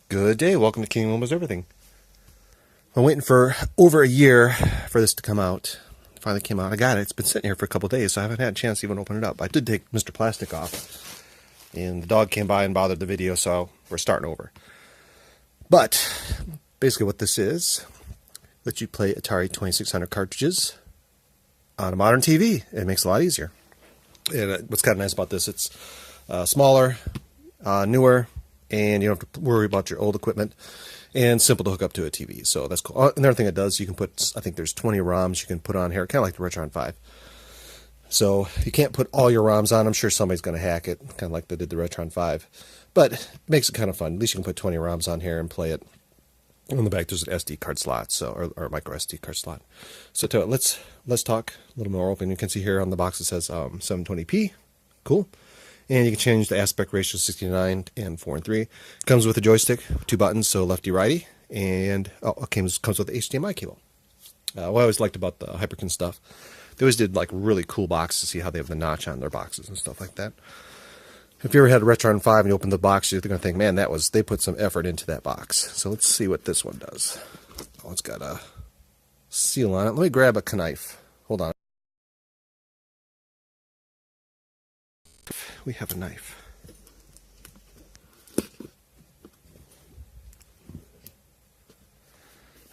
Good day, welcome to King Almost Everything. I'm waiting for over a year for this to come out. It finally came out. I got it. It's been sitting here for a couple days, so I haven't had a chance to even open it up. I did take Mr. Plastic off, and the dog came by and bothered the video, so we're starting over. But basically what this is, lets you play Atari 2600 cartridges on a modern TV. It makes it a lot easier. And what's kind of nice about this, it's smaller, newer, and you don't have to worry about your old equipment, and simple to hook up to a TV. So that's cool. Another thing it does, you can put, I think there's 20 ROMs you can put on here, kind of like the Retron7. So you can't put all your ROMs on. I'm sure somebody's going to hack it, kind of like they did the Retron7. But it makes it kind of fun. At least you can put 20 ROMs on here and play it. On the back there's an SD card slot, so or micro SD card slot. So to it, let's talk a little more open. You can see here on the box it says 720p. Cool. And you can change the aspect ratio 69 and 4 and 3. It comes with a joystick, 2 buttons, so lefty righty, and it comes with the HDMI cable. What I always liked about the Hyperkin stuff, they always did like really cool boxes to see how they have the notch on their boxes and stuff like that. If you ever had a Retron7 and you open the box, you're going to think, man, they put some effort into that box. So let's see what this one does. Oh, it's got a seal on it. Let me grab a knife. Hold on. We have a knife.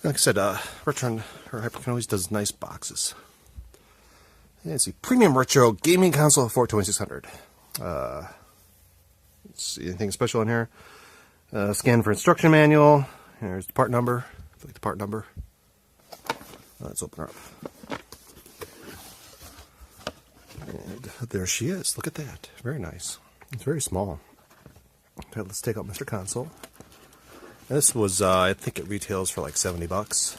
Like I said, Retron or Hyperkin always does nice boxes. And it's a premium retro gaming console for 2600. Let's see, anything special in here? Scan for instruction manual. Here's the part number. Look at the part number. Let's open her up. And there she is. Look at that. Very nice. It's very small. Okay, let's take out Mr. Console. And this was, I think it retails for like 70 bucks.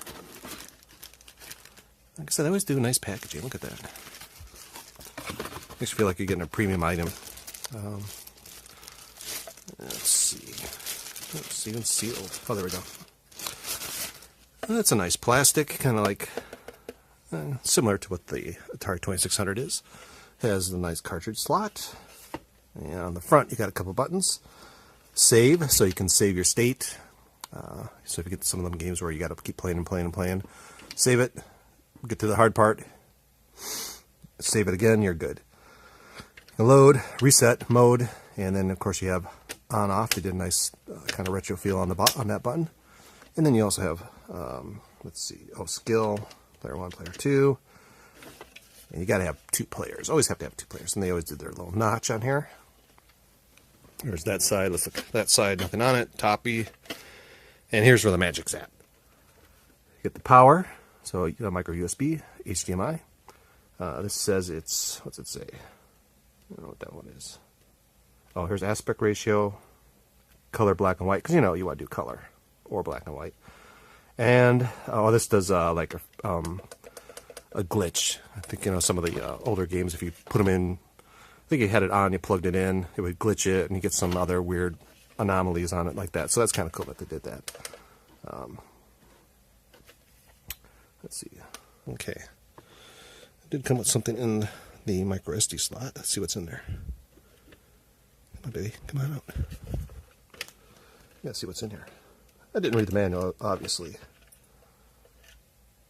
Like I said, I always do nice packaging. Look at that. Makes you feel like you're getting a premium item. Let's see. Oh, it's even sealed. Oh, there we go. That's a nice plastic, kind of like similar to what the Atari 2600 is. It has a nice cartridge slot. And on the front, you got a couple buttons. Save, so you can save your state. So if you get to some of them games where you got to keep playing and playing and playing, save it. Get to the hard part. Save it again. You're good. Load, reset, mode, and then of course you have on off. They did a nice kind of retro feel on that button. And then you also have let's see, skill, player 1, player 2. And you got to have 2 players. Always have to have 2 players. And they always did their little notch on here. There's that side. Let's look at that side. Nothing on it. Toppy. And here's where the magic's at. You get the power. So you got micro USB, HDMI. This says it's, what's it say? I don't know what that one is. Oh, here's aspect ratio, color black and white, because you know you want to do color or black and white. And this does like a glitch. I think some of the older games, if you put them in, I think you had it on, you plugged it in, it would glitch it, and you get some other weird anomalies on it like that. So that's kind of cool that they did that. Let's see. Okay, it did come with something in the micro SD slot. Let's see what's in there. Come on, baby. Come on out. Let's see what's in here. I didn't read the manual, obviously.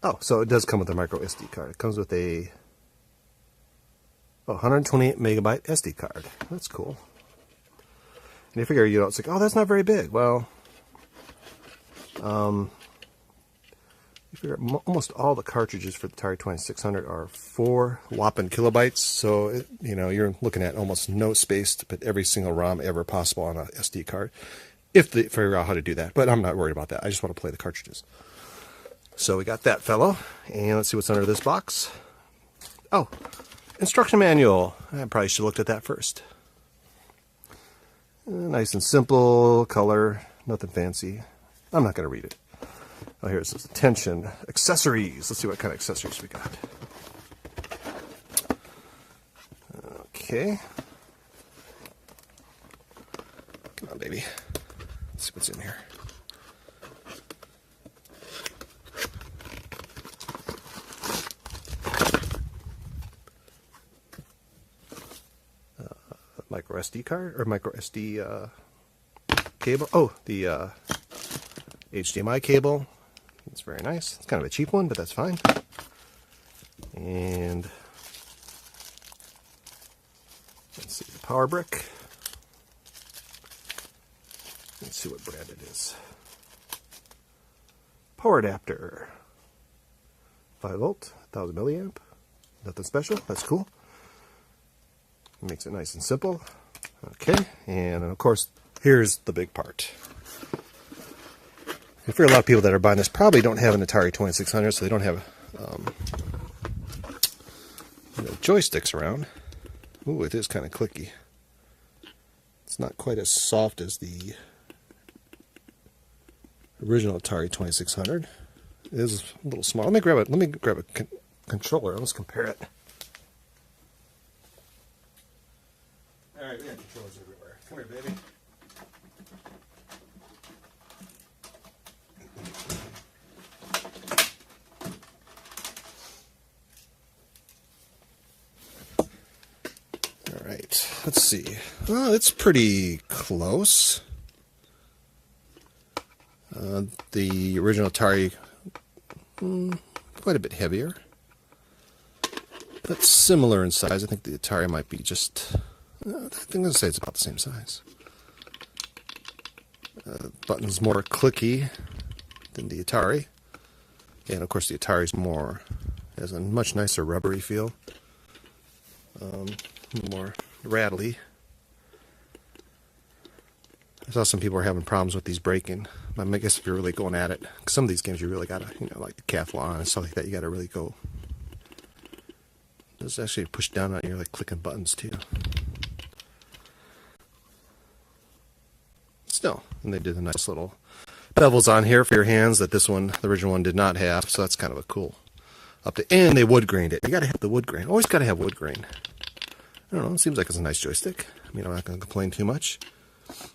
Oh, so it does come with a micro SD card. It comes with a 128 megabyte SD card. That's cool. And you figure, it's like, oh, that's not very big. Well, you figure almost all the cartridges for the Atari 2600 are 4 whopping kilobytes. So, you're looking at almost no space to put every single ROM ever possible on a SD card. If they figure out how to do that. But I'm not worried about that. I just want to play the cartridges. So we got that fellow. And let's see what's under this box. Oh, instruction manual. I probably should have looked at that first. Nice and simple, color, nothing fancy. I'm not going to read it. Oh, here's this attention. Accessories. Let's see what kind of accessories we got. Okay. Come on, baby. Let's see what's in here. Micro SD card or micro SD cable. Oh, the HDMI cable. It's very nice. It's kind of a cheap one, but that's fine. And let's see the power brick. Let's see what brand it is. Power adapter. 5 volt, 1000 milliamp. Nothing special. That's cool. Makes it nice and simple. Okay, and of course, here's the big part. I figure a lot of people that are buying this probably don't have an Atari 2600, so they don't have joysticks around. Ooh, it is kind of clicky. It's not quite as soft as the original Atari 2600. It is a little small. Let me grab a controller. Let's compare it. All right, we got controllers everywhere. Come here, baby. All right, let's see. Well, it's pretty close. The original Atari, quite a bit heavier, but similar in size. I think the Atari might be just, I think I'm going to say it's about the same size. Button's more clicky than the Atari, and of course the Atari's has a much nicer rubbery feel, more rattly. I saw some people were having problems with these breaking. I guess if you're really going at it, 'cause some of these games you really gotta, like the Decathlon and stuff like that, you gotta really go. There's actually push down on you're like clicking buttons too. Still, and they did a nice little bevels on here for your hands that this one, the original one, did not have. So that's kind of a cool update. And they wood grained it. You gotta have the wood grain. Always gotta have wood grain. I don't know. It seems like it's a nice joystick. I mean, I'm not gonna complain too much.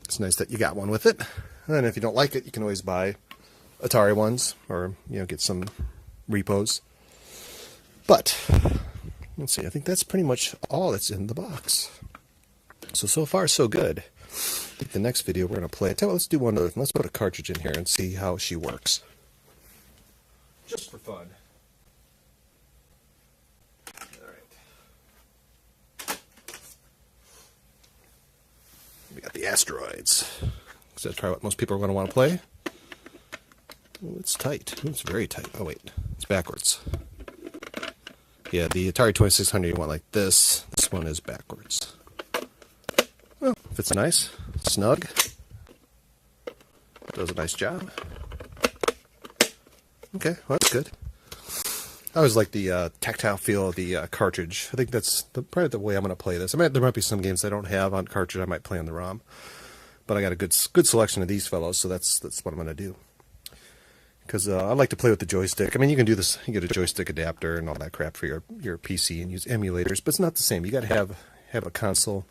It's nice that you got one with it. And if you don't like it, you can always buy Atari ones or, get some repos. But, let's see, I think that's pretty much all that's in the box. So far, so good. I think the next video we're going to play, let's do one other. Let's put a cartridge in here and see how she works. Just for fun. We got the asteroids. So that's probably what most people are going to want to play. Oh, it's tight. It's very tight. Oh, wait. It's backwards. Yeah, the Atari 2600 you want like this. This one is backwards. Well, fits nice. Snug. Does a nice job. Okay, well, that's good. I always like the tactile feel of the cartridge. I think that's probably the way I'm going to play this. There might be some games I don't have on cartridge I might play on the ROM. But I got a good selection of these fellows, so that's what I'm going to do. Because I like to play with the joystick. I mean, you can do this. You get a joystick adapter and all that crap for your PC and use emulators, but it's not the same. You got to have a console.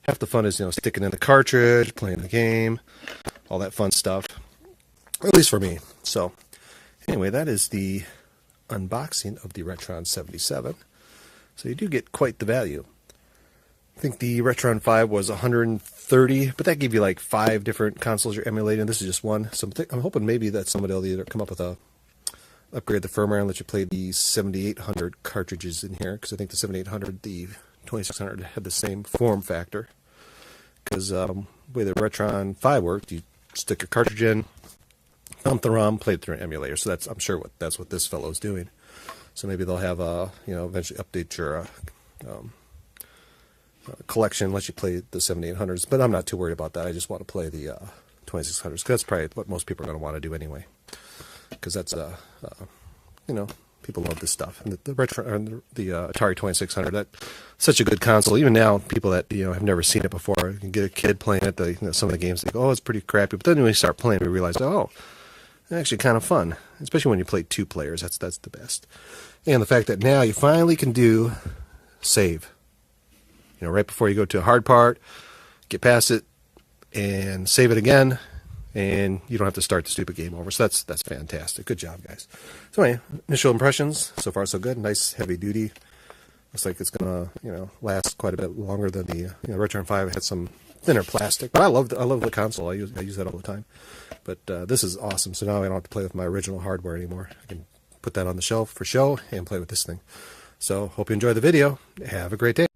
Half the fun is sticking in the cartridge, playing the game, all that fun stuff. At least for me. So anyway, that is the unboxing of the Retron77. So you do get quite the value. I think the Retron 5 was $130, but that gave you like 5 different consoles you're emulating. This is just one. So I'm hoping maybe that somebody will either come up with upgrade the firmware and let you play the 7800 cartridges in here, because I think the 7800, the 2600 had the same form factor. Because the way the Retron 5 worked, you stick a cartridge in, dump the ROM, play it through an emulator. So I'm sure that's what this fellow is doing. So maybe they'll have eventually update your collection, let you play the 7800s, but I'm not too worried about that. I just want to play the 2600s, because that's probably what most people are going to want to do anyway, because that's people love this stuff. And the Atari 2600, that's such a good console. Even now, people that have never seen it before, you can get a kid playing it. Some of the games they go, oh, it's pretty crappy, but then when you start playing, we realize, oh, it's actually kind of fun, especially when you play 2 players. That's the best. And the fact that now you finally can do save. Right before you go to a hard part, get past it, and save it again, and you don't have to start the stupid game over. So that's fantastic. Good job, guys. So anyway, initial impressions, so far so good. Nice heavy duty. Looks like it's gonna last quite a bit longer than the Retron 5. Had some thinner plastic. But I love the console. I use that all the time. But this is awesome. So now I don't have to play with my original hardware anymore. I can put that on the shelf for show and play with this thing. So hope you enjoyed the video. Have a great day.